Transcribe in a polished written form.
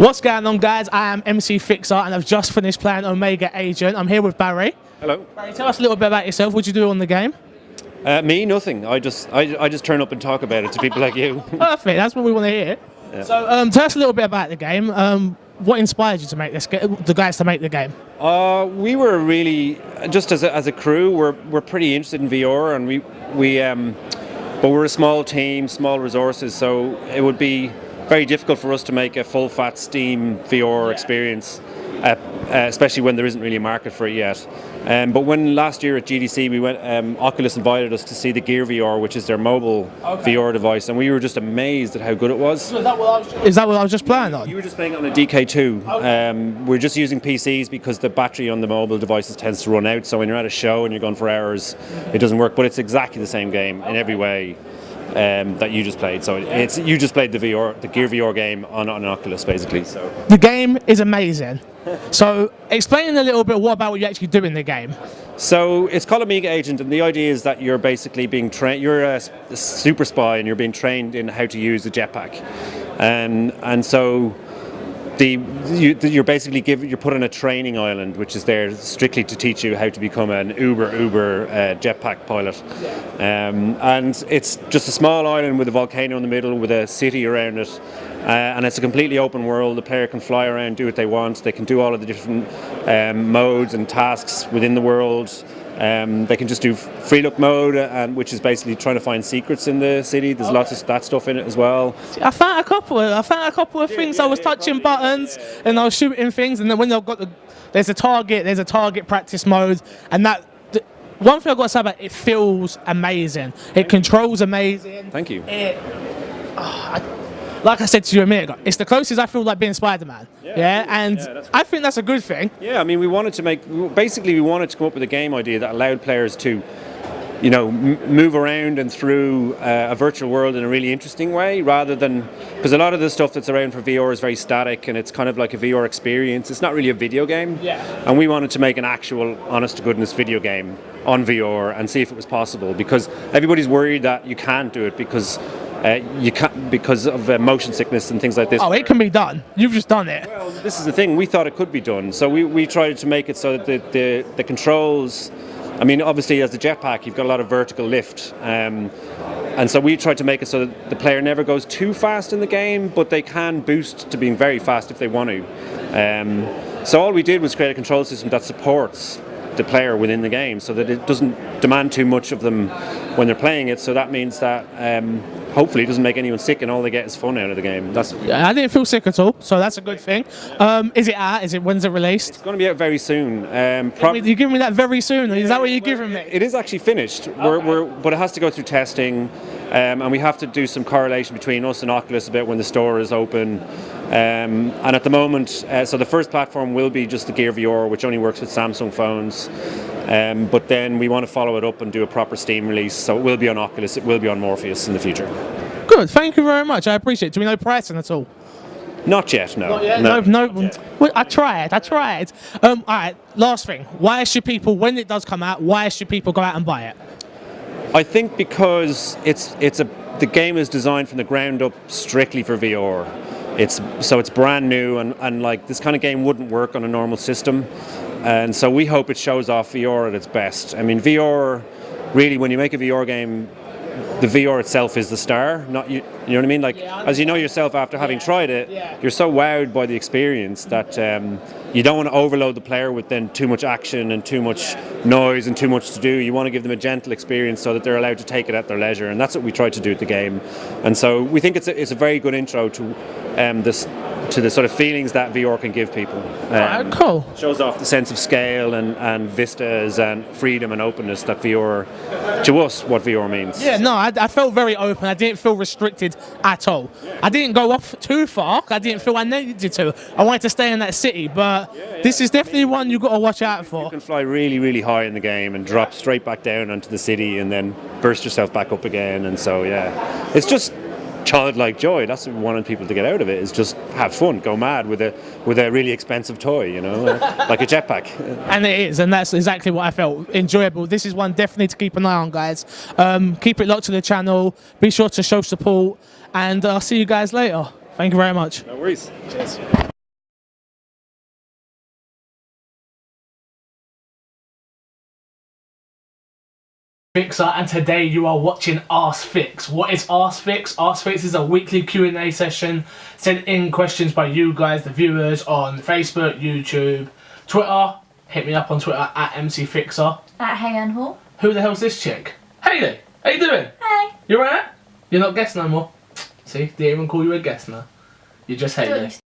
What's going on, guys? I am Mcfixer and I've just finished playing Omega Agent. I'm here with Barry. Hello. Barry, tell us a little bit about yourself. What do you do on the game? Me, nothing. I just turn up and talk about it to people like you. Perfect. That's what we want to hear. Yeah. So, tell us a little bit about the game. What inspired you to make the guys to make the game? We were really just as a crew. We're pretty interested in VR, and but we're a small team, small resources, so it would be very difficult for us to make a full fat Steam VR experience, especially when there isn't really a market for it yet. But when last year at GDC we went, Oculus invited us to see the Gear VR, which is their mobile VR device, and we were just amazed at how good it was. So is that what I was just playing on? You were just playing on a DK2. Okay. We're just using PCs because the battery on the mobile devices tends to run out, so when you're at a show and you're going for hours, it doesn't work. But it's exactly the same game in every way. That you just played, so you just played the Gear VR game on an Oculus, basically. So the game is amazing. So explain a little bit about what you actually do in the game. So it's called Omega Agent, and the idea is that you're basically being trained. You're a super spy, and you're being trained in how to use the jetpack, and so. You're basically you're put on a training island, which is there strictly to teach you how to become an uber jetpack pilot. And it's just a small island with a volcano in the middle, with a city around it, and it's a completely open world. The player can fly around, do what they want. They can do all of the different modes and tasks within the world. They can just do free look mode, which is basically trying to find secrets in the city. There's lots of that stuff in it as well. I found a couple of things. I was touching buttons and I was shooting things, and then when I've got there's a target practice mode, and one thing I've got to say about it feels amazing. It controls amazing. Thank you. Like I said to you a minute ago, it's the closest I feel like being Spider-Man. I think that's a good thing. Yeah, I mean, we wanted to come up with a game idea that allowed players to, move around and through a virtual world in a really interesting way, rather than, because a lot of the stuff that's around for VR is very static and it's kind of like a VR experience. It's not really a video game. Yeah. And we wanted to make an actual, honest to goodness video game on VR and see if it was possible, because everybody's worried that you can't do it because you can't, because of motion sickness and things like this. Oh, it can be done. You've just done it. Well, this is the thing. We thought it could be done, so we tried to make it so that the controls. I mean, obviously, as the jetpack, you've got a lot of vertical lift, and so we tried to make it so that the player never goes too fast in the game, but they can boost to being very fast if they want to. So all we did was create a control system that supports the player within the game, so that it doesn't demand too much of them when they're playing it. So that means that hopefully it doesn't make anyone sick and all they get is fun out of the game. I didn't feel sick at all, so that's a good thing. Is it out? When's it released? It's going to be out very soon. You're giving me that very soon? Is that what you're giving me? It is actually finished, but it has to go through testing, and we have to do some correlation between us and Oculus about when the store is open. And at the moment, so the first platform will be just the Gear VR, which only works with Samsung phones. But then we want to follow it up and do a proper Steam release, so it will be on Oculus, it will be on Morpheus in the future. Good, thank you very much. I appreciate it. Do we know pricing at all? Not yet, no. Not yet? No. Well, I tried. All right, last thing. Why should people, when it does come out, why should people go out and buy it? I think because the game is designed from the ground up strictly for VR. It's brand new, and like this kind of game wouldn't work on a normal system. And so we hope it shows off VR at its best. I mean, VR, really, when you make a VR game, the VR itself is the star, not you. You know what I mean? Like, as you know yourself after having tried it, you're so wowed by the experience that you don't want to overload the player with then too much action and too much noise and too much to do. You want to give them a gentle experience so that they're allowed to take it at their leisure, and that's what we try to do with the game. And so we think it's a very good intro to the sort of feelings that VR can give people. Cool. Shows off the sense of scale and vistas and freedom and openness that VR, to us, what VR means. Yeah, no, I felt very open. I didn't feel restricted at all. I didn't go off too far. I didn't feel I needed to. I wanted to stay in that city, but this is definitely one you've got to watch out for. You can fly really, really high in the game and drop straight back down onto the city and then burst yourself back up again. And so, yeah, it's just childlike joy. That's what we wanted people to get out of it, is just have fun, go mad with a really expensive toy, like a jetpack. And it is, and that's exactly what I felt. Enjoyable. This is one definitely to keep an eye on, guys. Keep it locked to the channel. Be sure to show support, and I'll see you guys later. Thank you very much. No worries. Cheers. Fixer, and today you are watching Ask Fix. What is Ask Fix? Ask Fix is a weekly Q&A session sent in questions by you guys, the viewers, on Facebook, YouTube, Twitter. Hit me up on Twitter at Mcfixer. At Hayan Hall. Who the hell's this chick? Hayley, how you doing? Hey. You alright? You're not guest no more. See, didn't even call you a guest now. You're just Hayley.